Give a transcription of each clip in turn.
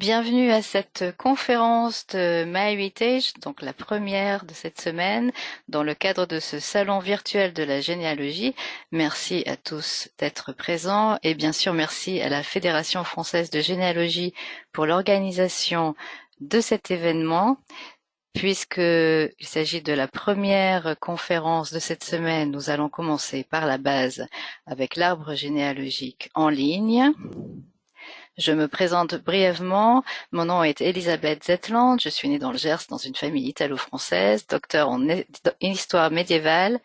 Bienvenue à cette conférence de MyHeritage, donc la première de cette semaine, dans le cadre de ce salon virtuel de la généalogie. Merci à tous d'être présents et bien sûr merci à la Fédération française de généalogie pour l'organisation de cet événement. Puisqu'il s'agit de la première conférence de cette semaine, nous allons commencer par la base avec l'arbre généalogique en ligne. Je me présente brièvement. Mon nom est Elisabeth Zetland. Je suis née dans le Gers dans une famille italo-française, docteur en histoire médiévale.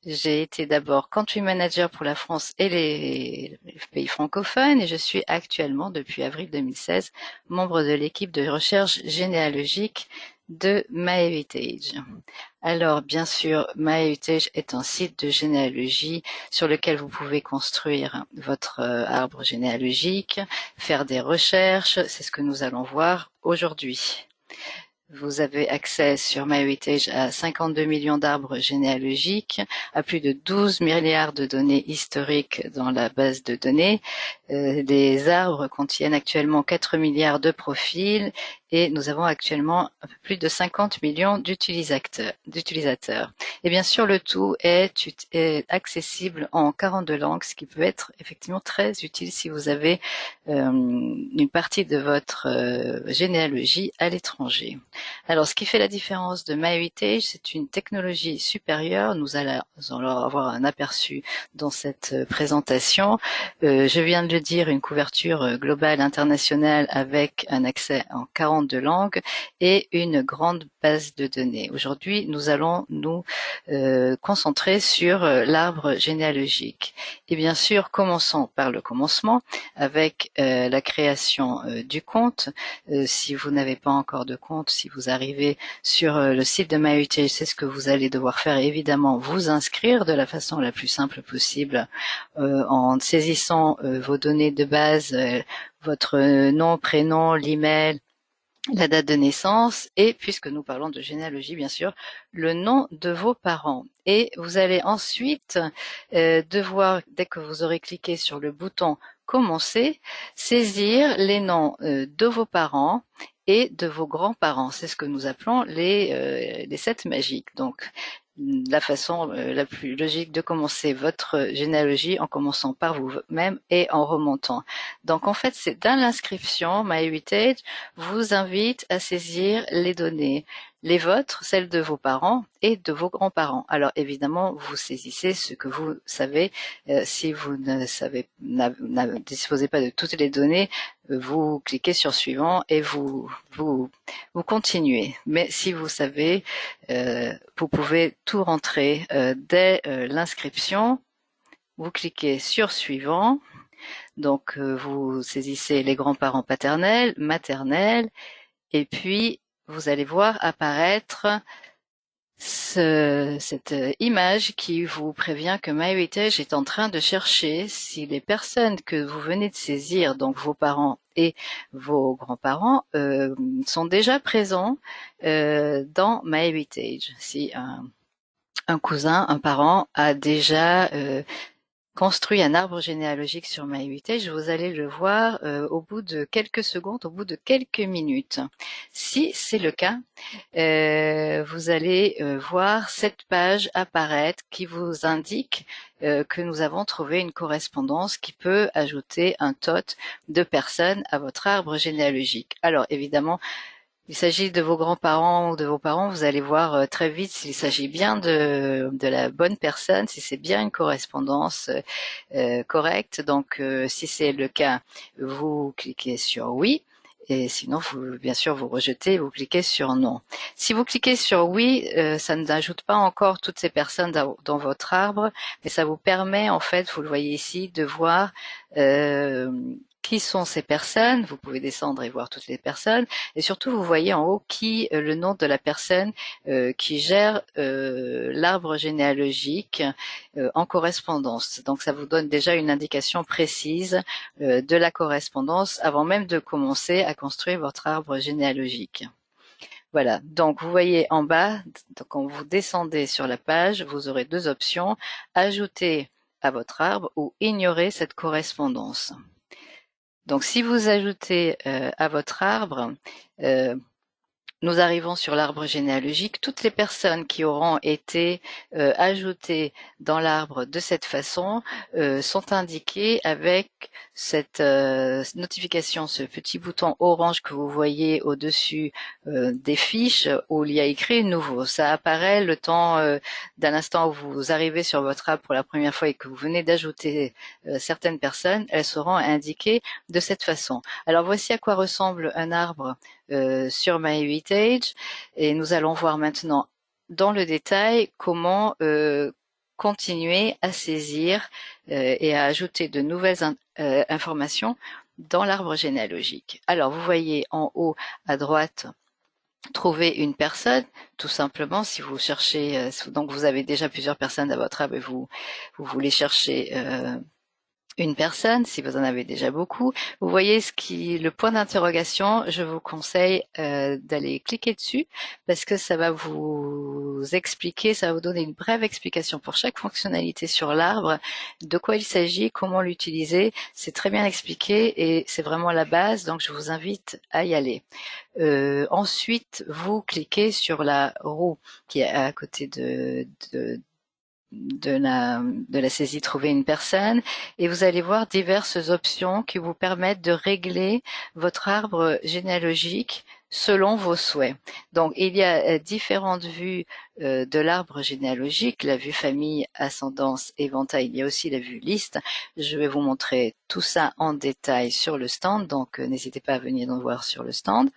J'ai été d'abord country manager pour la France et les pays francophones et je suis actuellement, depuis avril 2016, membre de l'équipe de recherche généalogique de MyHeritage. Alors, bien sûr, MyHeritage est un site de généalogie sur lequel vous pouvez construire votre arbre généalogique, faire des recherches, c'est ce que nous allons voir aujourd'hui. Vous avez accès sur MyHeritage à 52 millions d'arbres généalogiques, à plus de 12 milliards de données historiques dans la base de données. Les arbres contiennent actuellement 4 milliards de profils et nous avons actuellement un peu plus de 50 millions d'utilisateurs. Et bien sûr, le tout est accessible en 42 langues, ce qui peut être effectivement très utile si vous avez une partie de votre généalogie à l'étranger. Alors, ce qui fait la différence de MyHeritage, c'est une technologie supérieure. Nous allons avoir un aperçu dans cette présentation. Je viens de le dire, une couverture globale internationale avec un accès en 42 langues et une grande base de données. Aujourd'hui, nous allons nous concentrer sur l'arbre généalogique. Et bien sûr, commençons par le commencement avec la création du compte. Si vous n'avez pas encore de compte, si vous arrivez sur le site de MyHeritage, c'est ce que vous allez devoir faire. Évidemment, vous inscrire de la façon la plus simple possible en saisissant vos données de base, votre nom, prénom, l'email, la date de naissance et, puisque nous parlons de généalogie, bien sûr, le nom de vos parents. Et vous allez ensuite devoir, dès que vous aurez cliqué sur le bouton Commencer, saisir les noms de vos parents et de vos grands-parents. C'est ce que nous appelons les 7 magiques. Donc, la façon la plus logique de commencer votre généalogie en commençant par vous-même et en remontant. Donc, en fait, c'est dans l'inscription MyHeritage vous invite à saisir les données, les vôtres, celles de vos parents et de vos grands-parents. Alors évidemment, vous saisissez ce que vous savez. Si vous ne disposez pas de toutes les données, vous cliquez sur suivant et vous continuez. Mais si vous savez, vous pouvez tout rentrer dès l'inscription. Vous cliquez sur suivant. Donc, vous saisissez les grands-parents paternels, maternels, et puis vous allez voir apparaître cette image qui vous prévient que MyHeritage est en train de chercher si les personnes que vous venez de saisir, donc vos parents et vos grands-parents, sont déjà présents dans MyHeritage. Si un cousin, un parent a déjà construit un arbre généalogique sur MyHeritage, vous allez le voir au bout de quelques secondes, au bout de quelques minutes. Si c'est le cas, vous allez voir cette page apparaître qui vous indique que nous avons trouvé une correspondance qui peut ajouter un tot de personnes à votre arbre généalogique. Alors évidemment, il s'agit de vos grands-parents ou de vos parents, vous allez voir très vite s'il s'agit bien de la bonne personne, si c'est bien une correspondance correcte. Donc, si c'est le cas, vous cliquez sur oui. Et sinon, bien sûr, vous rejetez et vous cliquez sur non. Si vous cliquez sur oui, ça n'ajoute pas encore toutes ces personnes dans votre arbre, mais ça vous permet, en fait, vous le voyez ici, de voir qui sont ces personnes. Vous pouvez descendre et voir toutes les personnes. Et surtout, vous voyez en haut le nom de la personne qui gère l'arbre généalogique en correspondance. Donc, ça vous donne déjà une indication précise de la correspondance avant même de commencer à construire votre arbre généalogique. Voilà, donc vous voyez en bas, quand vous descendez sur la page, vous aurez deux options, ajouter à votre arbre ou ignorer cette correspondance. Donc si vous ajoutez à votre arbre, euh, nous arrivons sur l'arbre généalogique. Toutes les personnes qui auront été ajoutées dans l'arbre de cette façon sont indiquées avec cette notification, ce petit bouton orange que vous voyez au-dessus des fiches où il y a écrit nouveau. Ça apparaît le temps d'un instant où vous arrivez sur votre arbre pour la première fois et que vous venez d'ajouter certaines personnes, elles seront indiquées de cette façon. Alors voici à quoi ressemble un arbre sur MyHeritage et nous allons voir maintenant dans le détail comment continuer à saisir et à ajouter de nouvelles informations dans l'arbre généalogique. Alors vous voyez en haut à droite trouver une personne, tout simplement si vous cherchez, donc vous avez déjà plusieurs personnes à votre arbre et vous voulez chercher une personne, si vous en avez déjà beaucoup. Vous voyez le point d'interrogation, je vous conseille d'aller cliquer dessus parce que ça va vous expliquer, ça va vous donner une brève explication pour chaque fonctionnalité sur l'arbre, de quoi il s'agit, comment l'utiliser. C'est très bien expliqué et c'est vraiment la base, donc je vous invite à y aller. Ensuite, vous cliquez sur la roue qui est à côté de la saisie trouver une personne et vous allez voir diverses options qui vous permettent de régler votre arbre généalogique selon vos souhaits. Donc il y a différentes vues de l'arbre généalogique, la vue famille, ascendance, éventail, il y a aussi la vue liste. Je vais vous montrer tout ça en détail sur le stand, donc n'hésitez pas à venir nous voir sur le stand.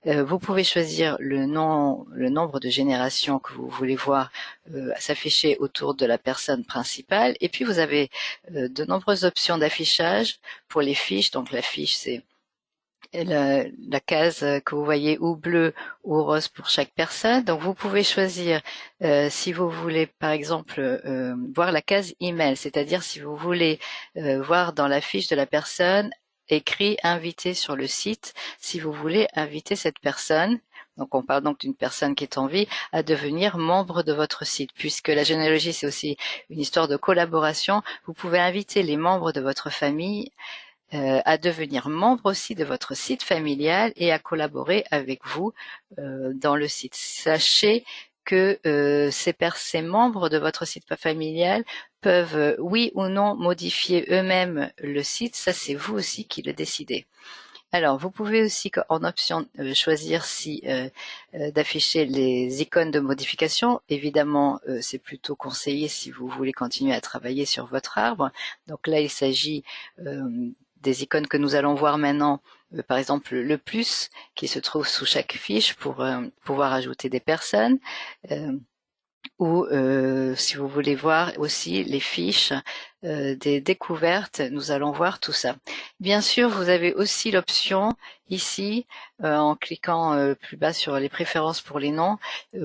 Vous pouvez choisir le nombre de générations que vous voulez voir s'afficher autour de la personne principale. Et puis vous avez de nombreuses options d'affichage pour les fiches. Donc la fiche, c'est la case que vous voyez ou bleu ou rose pour chaque personne. Donc vous pouvez choisir si vous voulez par exemple voir la case email, c'est-à-dire si vous voulez voir dans la fiche de la personne écrit invité sur le site, si vous voulez inviter cette personne. Donc on parle donc d'une personne qui est en vie à devenir membre de votre site, puisque la généalogie c'est aussi une histoire de collaboration. Vous pouvez inviter les membres de votre famille à devenir membre aussi de votre site familial et à collaborer avec vous dans le site. Sachez que ces membres de votre site familial peuvent, oui ou non, modifier eux-mêmes le site. Ça, c'est vous aussi qui le décidez. Alors, vous pouvez aussi en option choisir si d'afficher les icônes de modification. Évidemment, c'est plutôt conseillé si vous voulez continuer à travailler sur votre arbre. Donc là, il s'agit des icônes que nous allons voir maintenant, par exemple le plus qui se trouve sous chaque fiche pour pouvoir ajouter des personnes. Ou si vous voulez voir aussi les fiches des découvertes, nous allons voir tout ça. Bien sûr, vous avez aussi l'option ici, en cliquant plus bas sur les préférences pour les noms,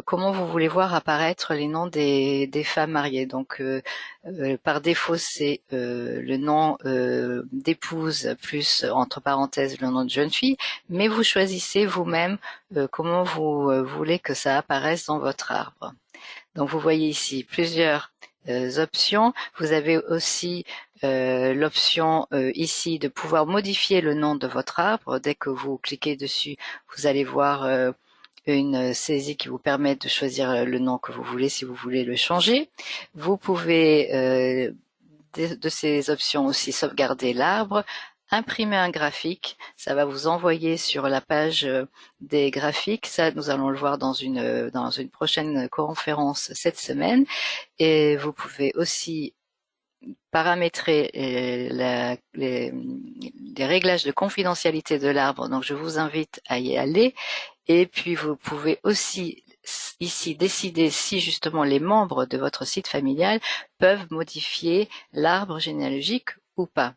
comment vous voulez voir apparaître les noms des femmes mariées. Donc par défaut, c'est le nom d'épouse plus entre parenthèses le nom de jeune fille, mais vous choisissez vous-même comment vous voulez que ça apparaisse dans votre arbre. Donc vous voyez ici plusieurs options. Vous avez aussi l'option ici de pouvoir modifier le nom de votre arbre. Dès que vous cliquez dessus, vous allez voir une saisie qui vous permet de choisir le nom que vous voulez si vous voulez le changer. Vous pouvez de ces options aussi sauvegarder l'arbre, imprimer un graphique, ça va vous envoyer sur la page des graphiques. Ça, nous allons le voir dans une prochaine conférence cette semaine. Et vous pouvez aussi paramétrer les réglages de confidentialité de l'arbre. Donc, je vous invite à y aller. Et puis, vous pouvez aussi ici décider si justement les membres de votre site familial peuvent modifier l'arbre généalogique ou pas.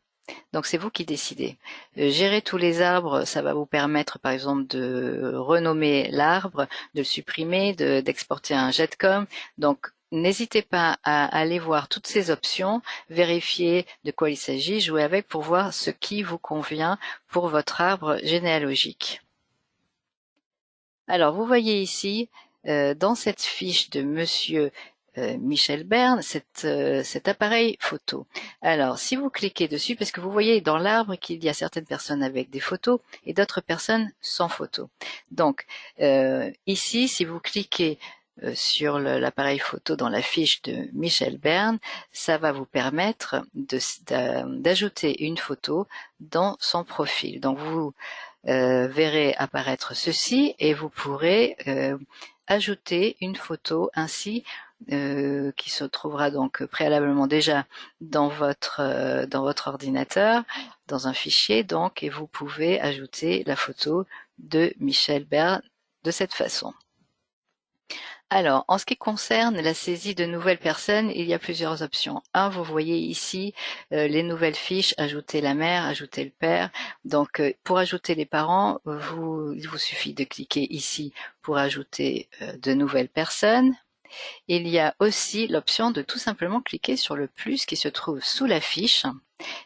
Donc c'est vous qui décidez. Gérer tous les arbres, ça va vous permettre par exemple de renommer l'arbre, de le supprimer, d'exporter un jetcom. Donc n'hésitez pas à aller voir toutes ces options, vérifier de quoi il s'agit, jouer avec pour voir ce qui vous convient pour votre arbre généalogique. Alors vous voyez ici, dans cette fiche de Monsieur Michel Bern, cet appareil photo. Alors, si vous cliquez dessus, parce que vous voyez dans l'arbre qu'il y a certaines personnes avec des photos et d'autres personnes sans photo. Donc, ici, si vous cliquez sur l'appareil photo dans la fiche de Michel Bern, ça va vous permettre d'ajouter une photo dans son profil. Donc, vous verrez apparaître ceci et vous pourrez ajouter une photo ainsi qui se trouvera donc préalablement déjà dans votre ordinateur, dans un fichier donc, et vous pouvez ajouter la photo de Michel Bern de cette façon. Alors, en ce qui concerne la saisie de nouvelles personnes, il y a plusieurs options. Un, vous voyez ici les nouvelles fiches, ajouter la mère, ajouter le père. Donc, pour ajouter les parents, il vous suffit de cliquer ici pour ajouter de nouvelles personnes. Il y a aussi l'option de tout simplement cliquer sur le plus qui se trouve sous la fiche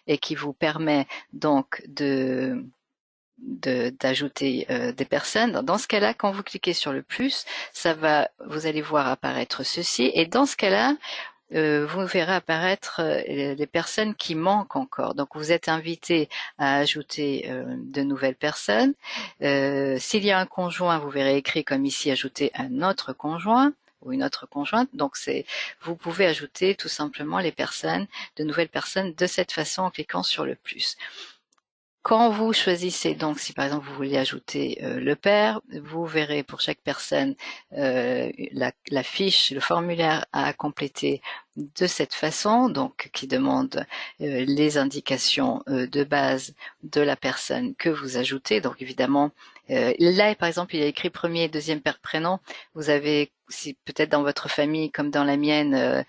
et qui vous permet donc d'ajouter des personnes. Dans ce cas-là, quand vous cliquez sur le plus, vous allez voir apparaître ceci. Et dans ce cas-là, vous verrez apparaître les personnes qui manquent encore. Donc, vous êtes invité à ajouter de nouvelles personnes. S'il y a un conjoint, vous verrez écrit comme ici, ajouter un autre conjoint ou une autre conjointe. Donc, vous pouvez ajouter tout simplement de nouvelles personnes de cette façon en cliquant sur le plus. Quand vous choisissez, donc si par exemple vous voulez ajouter le père, vous verrez pour chaque personne la fiche, le formulaire à compléter de cette façon, donc qui demande les indications de base de la personne que vous ajoutez. Donc évidemment, là par exemple il y a écrit premier et deuxième père prénom. Vous avez, si peut-être dans votre famille comme dans la mienne,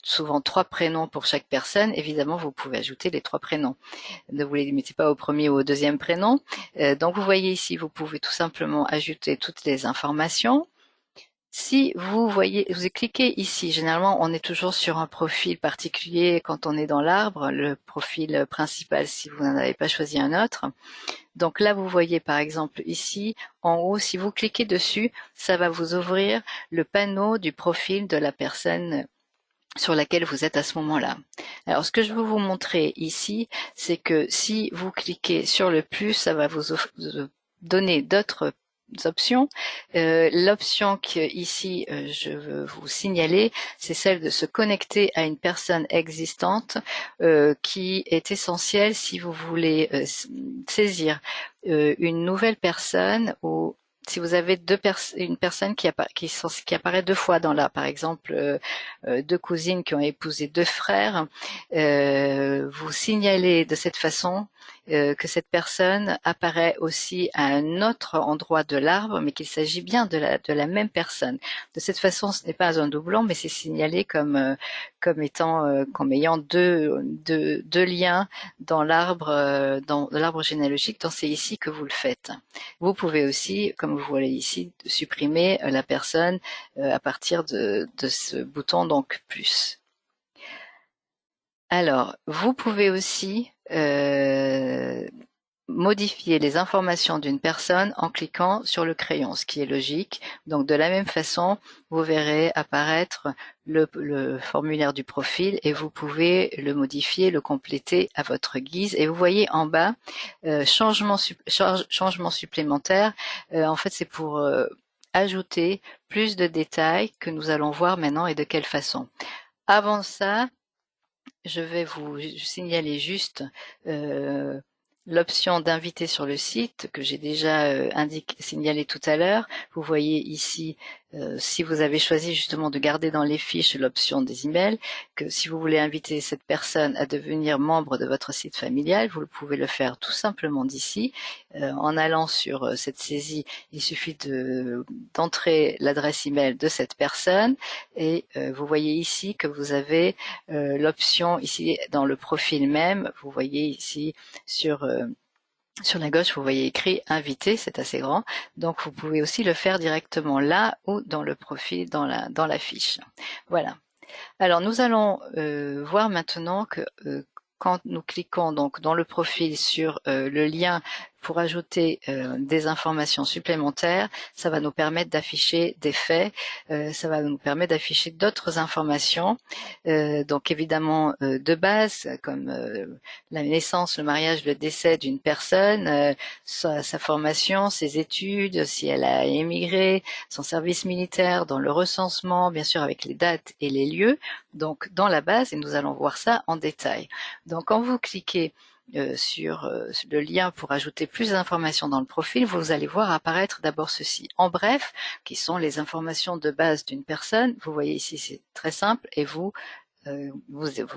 souvent 3 prénoms pour chaque personne. Évidemment, vous pouvez ajouter les 3 prénoms. Ne vous les limitez pas au premier ou au deuxième prénom. Donc vous voyez ici, vous pouvez tout simplement ajouter toutes les informations. Si vous cliquez ici, généralement on est toujours sur un profil particulier quand on est dans l'arbre, le profil principal si vous n'en avez pas choisi un autre. Donc là vous voyez par exemple ici, en haut, si vous cliquez dessus, ça va vous ouvrir le panneau du profil de la personne sur laquelle vous êtes à ce moment-là. Alors, ce que je veux vous montrer ici, c'est que si vous cliquez sur le plus, ça va vous donner d'autres options. L'option que ici je veux vous signaler, c'est celle de se connecter à une personne existante qui est essentielle si vous voulez saisir une nouvelle personne ou si vous avez une personne qui apparaît 2 fois dans par exemple, 2 cousines qui ont épousé 2 frères, vous signalez de cette façon que cette personne apparaît aussi à un autre endroit de l'arbre, mais qu'il s'agit bien de la même personne. De cette façon, ce n'est pas un doublon, mais c'est signalé comme ayant deux liens dans l'arbre généalogique. Donc c'est ici que vous le faites. Vous pouvez aussi, comme vous voyez ici, supprimer la personne à partir de ce bouton donc plus. Alors, vous pouvez aussi modifier les informations d'une personne en cliquant sur le crayon, ce qui est logique. Donc de la même façon, vous verrez apparaître le formulaire du profil et vous pouvez le modifier, le compléter à votre guise. Et vous voyez en bas, changement supplémentaire. En fait, c'est pour ajouter plus de détails que nous allons voir maintenant et de quelle façon. Avant ça, je vais vous signaler juste l'option d'inviter sur le site que j'ai déjà signalé tout à l'heure. Vous voyez ici, si vous avez choisi justement de garder dans les fiches l'option des emails, que si vous voulez inviter cette personne à devenir membre de votre site familial, vous pouvez le faire tout simplement d'ici. En allant sur cette saisie, il suffit d'entrer l'adresse email de cette personne et vous voyez ici que vous avez l'option ici dans le profil même. Vous voyez ici sur la gauche, vous voyez écrit inviter, c'est assez grand. Donc vous pouvez aussi le faire directement là ou dans le profil, dans la fiche. Voilà. Alors nous allons voir maintenant que quand nous cliquons donc dans le profil sur le lien pour ajouter des informations supplémentaires, ça va nous permettre d'afficher des faits, ça va nous permettre d'afficher d'autres informations, donc évidemment de base, comme la naissance, le mariage, le décès d'une personne, sa formation, ses études, si elle a émigré, son service militaire, dans le recensement, bien sûr avec les dates et les lieux, donc dans la base, et nous allons voir ça en détail. Donc quand vous cliquez sur le lien pour ajouter plus d'informations dans le profil, vous allez voir apparaître d'abord ceci. En bref, qui sont les informations de base d'une personne. Vous voyez ici, c'est très simple, et vous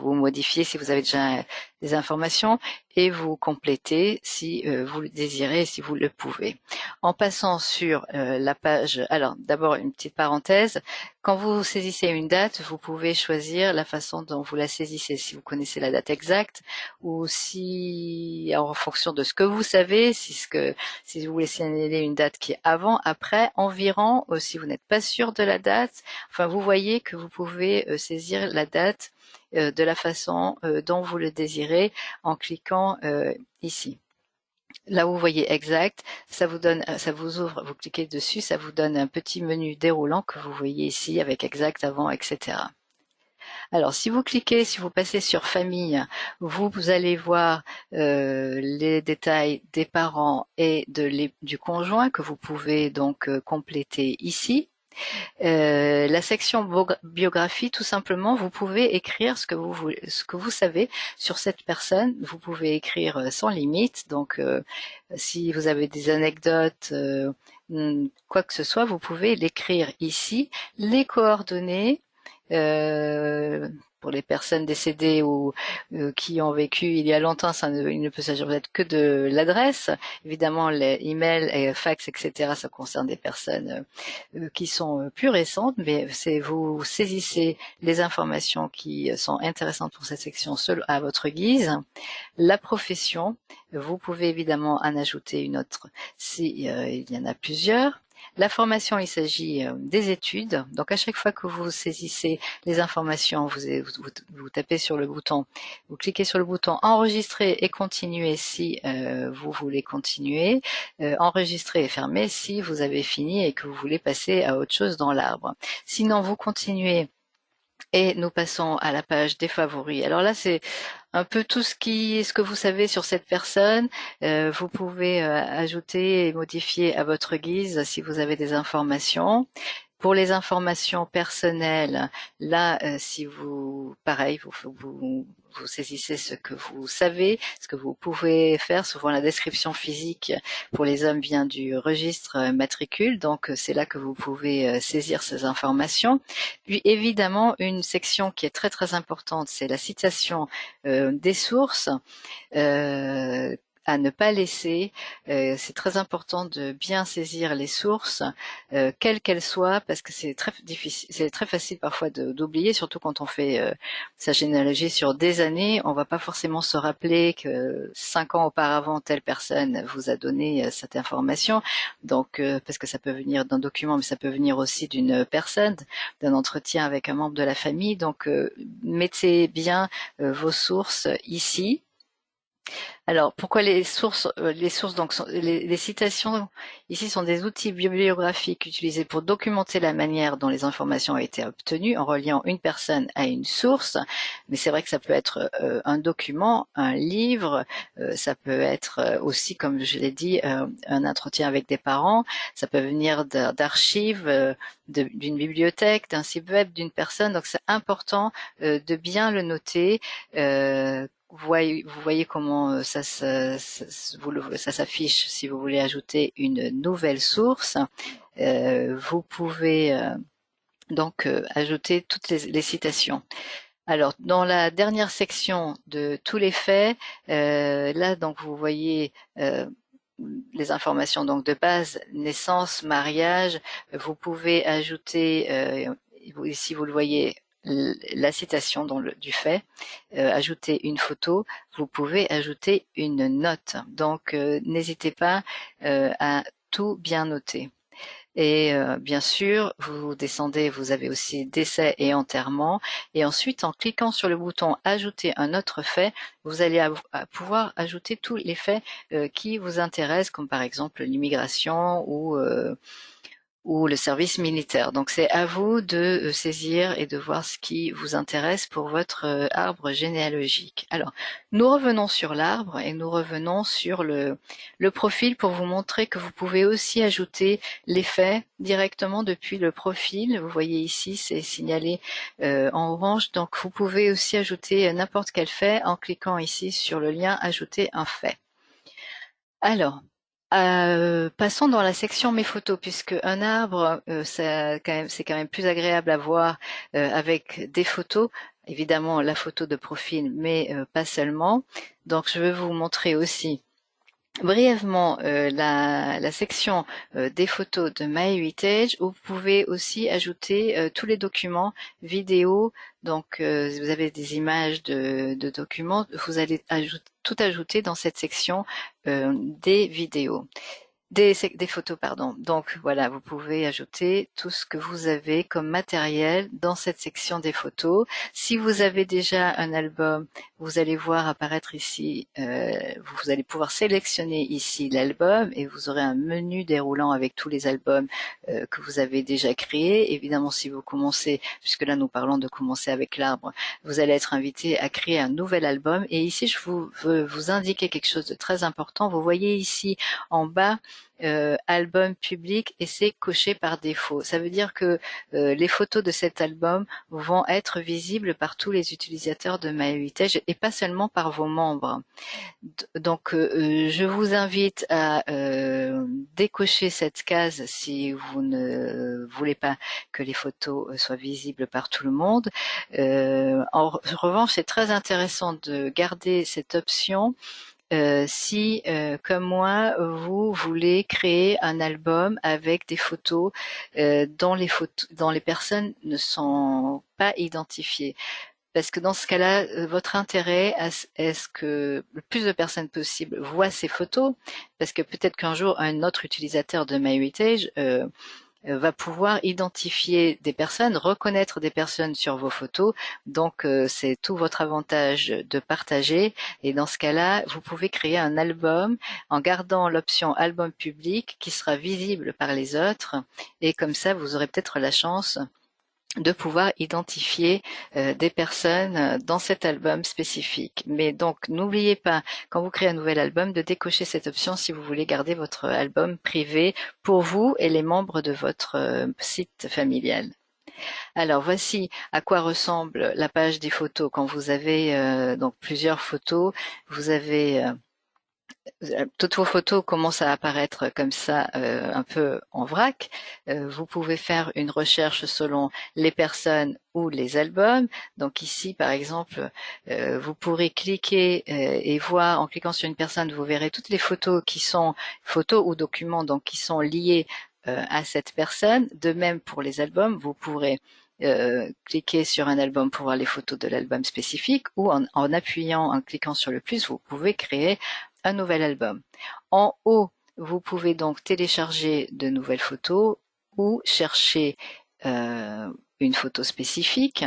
modifiez si vous avez déjà des informations et vous complétez si vous le désirez, si vous le pouvez. En passant sur la page, alors d'abord une petite parenthèse, quand vous saisissez une date, vous pouvez choisir la façon dont vous la saisissez, si vous connaissez la date exacte ou si en fonction de ce que vous savez, si vous voulez signaler une date qui est avant, après, environ, si vous n'êtes pas sûr de la date, enfin vous voyez que vous pouvez saisir la date de la façon dont vous le désirez en cliquant ici. Là où vous voyez exact, ça vous ouvre, vous cliquez dessus, ça vous donne un petit menu déroulant que vous voyez ici avec exact avant, etc. Alors, si vous passez sur famille, vous allez voir les détails des parents et du conjoint que vous pouvez donc compléter ici. La section biographie, tout simplement, vous pouvez écrire ce que vous savez sur cette personne. Vous pouvez écrire sans limite. Donc, si vous avez des anecdotes, quoi que ce soit, vous pouvez l'écrire ici. Les coordonnées. Euh, pour les personnes décédées ou qui ont vécu il y a longtemps, il ne peut s'agir peut-être que de l'adresse. Évidemment, les emails et fax, etc., ça concerne des personnes qui sont plus récentes, mais vous saisissez les informations qui sont intéressantes pour cette section seule à votre guise. La profession, vous pouvez évidemment en ajouter une autre si il y en a plusieurs. La formation, il s'agit des études. Donc à chaque fois que vous saisissez les informations, vous tapez sur le bouton, vous cliquez sur le bouton enregistrer et continuer si vous voulez continuer, enregistrer et fermer si vous avez fini et que vous voulez passer à autre chose dans l'arbre. Sinon, vous continuez et nous passons à la page des favoris. Alors là, c'est un peu tout ce que vous savez sur cette personne. Vous pouvez ajouter et modifier à votre guise si vous avez des informations. Pour les informations personnelles, là, si pareil, vous saisissez ce que vous savez, ce que vous pouvez faire. Souvent, la description physique pour les hommes vient du registre matricule, donc c'est là que vous pouvez saisir ces informations. Puis, évidemment, une section qui est très très importante, c'est la citation des sources. À ne pas laisser. C'est très important de bien saisir les sources, quelles qu'elles soient, parce que c'est très difficile, c'est très facile parfois d'oublier, surtout quand on fait sa généalogie sur des années. On va pas forcément se rappeler que 5 ans auparavant telle personne vous a donné cette information. Donc parce que ça peut venir d'un document, mais ça peut venir aussi d'une personne, d'un entretien avec un membre de la famille. Donc mettez bien vos sources ici. Alors, pourquoi les sources, donc, les citations ici sont des outils bibliographiques utilisés pour documenter la manière dont les informations ont été obtenues en reliant une personne à une source. Mais c'est vrai que ça peut être un document, un livre, ça peut être aussi, comme je l'ai dit, un entretien avec des parents. Ça peut venir d'archives, d'une bibliothèque, d'un site web, d'une personne. Donc, c'est important de bien le noter. Vous voyez comment ça s'affiche si vous voulez ajouter une nouvelle source. Vous pouvez donc ajouter toutes les citations. Alors, dans la dernière section de tous les faits, là, donc, vous voyez les informations donc de base, naissance, mariage. Vous pouvez ajouter, si vous le voyez, la citation du fait, ajouter une photo, vous pouvez ajouter une note. Donc, n'hésitez pas à tout bien noter. Et bien sûr, vous descendez, vous avez aussi décès et enterrement. Et ensuite, en cliquant sur le bouton Ajouter un autre fait, vous allez pouvoir ajouter tous les faits qui vous intéressent, comme par exemple l'immigration ou le service militaire. Donc c'est à vous de saisir et de voir ce qui vous intéresse pour votre arbre généalogique. Alors, nous revenons sur l'arbre et nous revenons sur le profil pour vous montrer que vous pouvez aussi ajouter les faits directement depuis le profil. Vous voyez ici, c'est signalé en orange. Donc vous pouvez aussi ajouter n'importe quel fait en cliquant ici sur le lien Ajouter un fait. Alors, passons dans la section mes photos, puisque un arbre, c'est quand même plus agréable à voir avec des photos. Évidemment, la photo de profil, mais pas seulement. Donc, je vais vous montrer aussi brièvement la section des photos de My Heritage, où vous pouvez aussi ajouter tous les documents, vidéos. Donc, vous avez des images de documents, vous allez tout ajouter dans cette section des vidéos. Des photos, pardon. Donc voilà, vous pouvez ajouter tout ce que vous avez comme matériel dans cette section des photos. Si vous avez déjà un album, vous allez voir apparaître ici, vous allez pouvoir sélectionner ici l'album et vous aurez un menu déroulant avec tous les albums que vous avez déjà créés. Évidemment, si vous commencez, puisque là nous parlons de commencer avec l'arbre, vous allez être invité à créer un nouvel album. Et ici, je veux vous indiquer quelque chose de très important. Vous voyez ici en bas album public et c'est coché par défaut. Ça veut dire que les photos de cet album vont être visibles par tous les utilisateurs de MyHeritage et pas seulement par vos membres. Donc je vous invite à décocher cette case si vous ne voulez pas que les photos soient visibles par tout le monde. En revanche, c'est très intéressant de garder cette option si, comme moi, vous voulez créer un album avec des photos dont les personnes ne sont pas identifiées. Parce que dans ce cas-là, votre intérêt est ce que le plus de personnes possible voient ces photos, parce que peut-être qu'un jour un autre utilisateur de MyHeritage va pouvoir identifier des personnes, reconnaître des personnes sur vos photos. Donc, c'est tout votre avantage de partager. Et dans ce cas-là, vous pouvez créer un album en gardant l'option album public qui sera visible par les autres. Et comme ça, vous aurez peut-être la chance de pouvoir identifier des personnes dans cet album spécifique. Mais donc, n'oubliez pas, quand vous créez un nouvel album, de décocher cette option si vous voulez garder votre album privé pour vous et les membres de votre site familial. Alors, voici à quoi ressemble la page des photos quand vous avez donc plusieurs photos. Vous avez toutes vos photos commencent à apparaître comme ça, un peu en vrac. Vous pouvez faire une recherche selon les personnes ou les albums. Donc ici, par exemple, vous pourrez cliquer et voir, en cliquant sur une personne, vous verrez toutes les photos qui sont photos ou documents, donc qui sont liés à cette personne. De même pour les albums, vous pourrez cliquer sur un album pour voir les photos de l'album spécifique ou en appuyant, en cliquant sur le plus, vous pouvez créer un nouvel album. En haut, vous pouvez donc télécharger de nouvelles photos ou chercher une photo spécifique.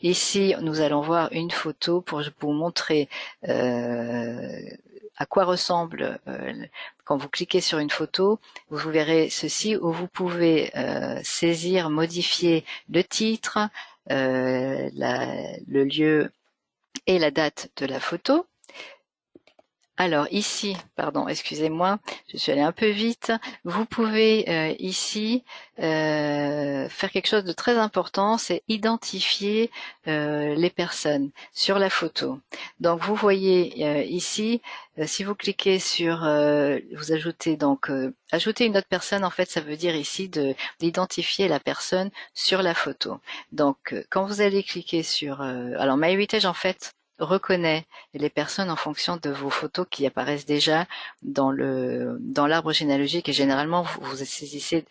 Ici, nous allons voir une photo pour vous montrer à quoi ressemble quand vous cliquez sur une photo. Vous verrez ceci où vous pouvez saisir, modifier le titre, le lieu et la date de la photo. Alors ici, pardon, excusez-moi, je suis allée un peu vite. Vous pouvez ici faire quelque chose de très important, c'est identifier les personnes sur la photo. Donc vous voyez ici, si vous cliquez sur, vous ajoutez donc ajouter une autre personne, en fait, ça veut dire ici d'identifier la personne sur la photo. Donc quand vous allez cliquer sur, alors MyHeritage en fait reconnaît les personnes en fonction de vos photos qui apparaissent déjà dans l'arbre généalogique, et généralement vous saisissez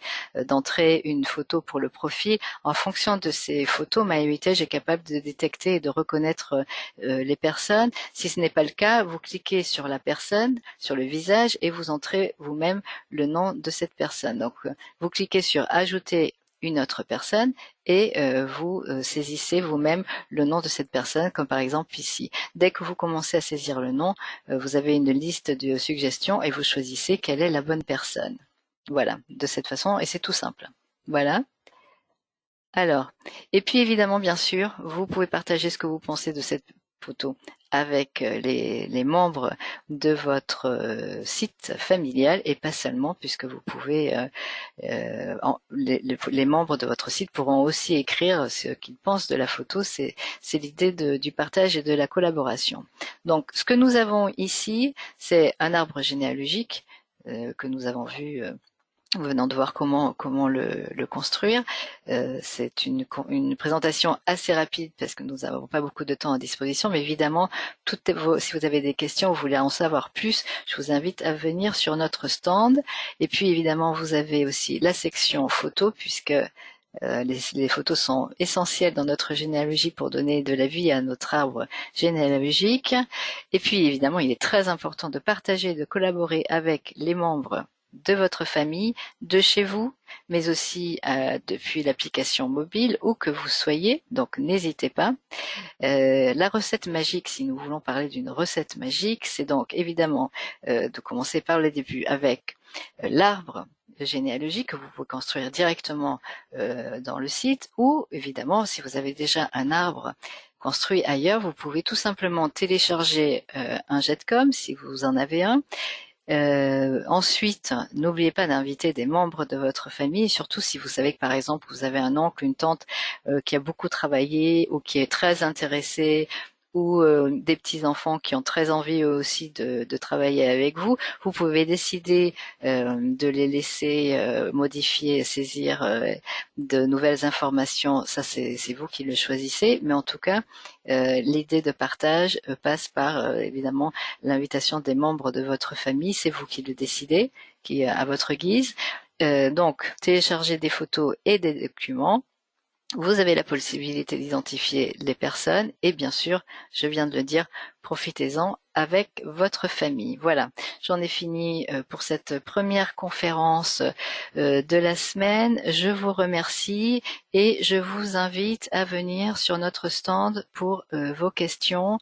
d'entrée une photo pour le profil. En fonction de ces photos, MyHeritage est capable de détecter et de reconnaître les personnes. Si ce n'est pas le cas, vous cliquez sur la personne, sur le visage, et vous entrez vous-même le nom de cette personne. Donc vous cliquez sur ajouter une autre personne et vous saisissez vous-même le nom de cette personne, comme par exemple ici. Dès que vous commencez à saisir le nom, vous avez une liste de suggestions et vous choisissez quelle est la bonne personne. Voilà, de cette façon, et c'est tout simple. Voilà. Alors, et puis évidemment, bien sûr, vous pouvez partager ce que vous pensez de cette photo avec les membres de votre site familial, et pas seulement, puisque vous pouvez, les membres de votre site pourront aussi écrire ce qu'ils pensent de la photo. C'est l'idée du partage et de la collaboration. Donc, ce que nous avons ici, c'est un arbre généalogique que nous avons vu venant de voir comment le construire. C'est une présentation assez rapide parce que nous n'avons pas beaucoup de temps à disposition, mais évidemment, si vous avez des questions, vous voulez en savoir plus, je vous invite à venir sur notre stand. Et puis évidemment, vous avez aussi la section photos, puisque les photos sont essentielles dans notre généalogie pour donner de la vie à notre arbre généalogique. Et puis évidemment, il est très important de partager, de collaborer avec les membres de votre famille, de chez vous, mais aussi depuis l'application mobile, où que vous soyez, donc n'hésitez pas. La recette magique, si nous voulons parler d'une recette magique, c'est donc évidemment de commencer par le début avec l'arbre généalogique que vous pouvez construire directement dans le site, ou évidemment, si vous avez déjà un arbre construit ailleurs, vous pouvez tout simplement télécharger un Jetcom si vous en avez un. Ensuite, n'oubliez pas d'inviter des membres de votre famille, surtout si vous savez que par exemple vous avez un oncle, une tante qui a beaucoup travaillé ou qui est très intéressé, ou des petits-enfants qui ont très envie eux aussi de travailler avec vous. Vous pouvez décider de les laisser modifier, saisir de nouvelles informations. Ça, c'est vous qui le choisissez, mais en tout cas, l'idée de partage passe par évidemment l'invitation des membres de votre famille. C'est vous qui le décidez, qui à votre guise. Donc, télécharger des photos et des documents. Vous avez la possibilité d'identifier les personnes et bien sûr, je viens de le dire, profitez-en avec votre famille. Voilà, j'en ai fini pour cette première conférence de la semaine. Je vous remercie et je vous invite à venir sur notre stand pour vos questions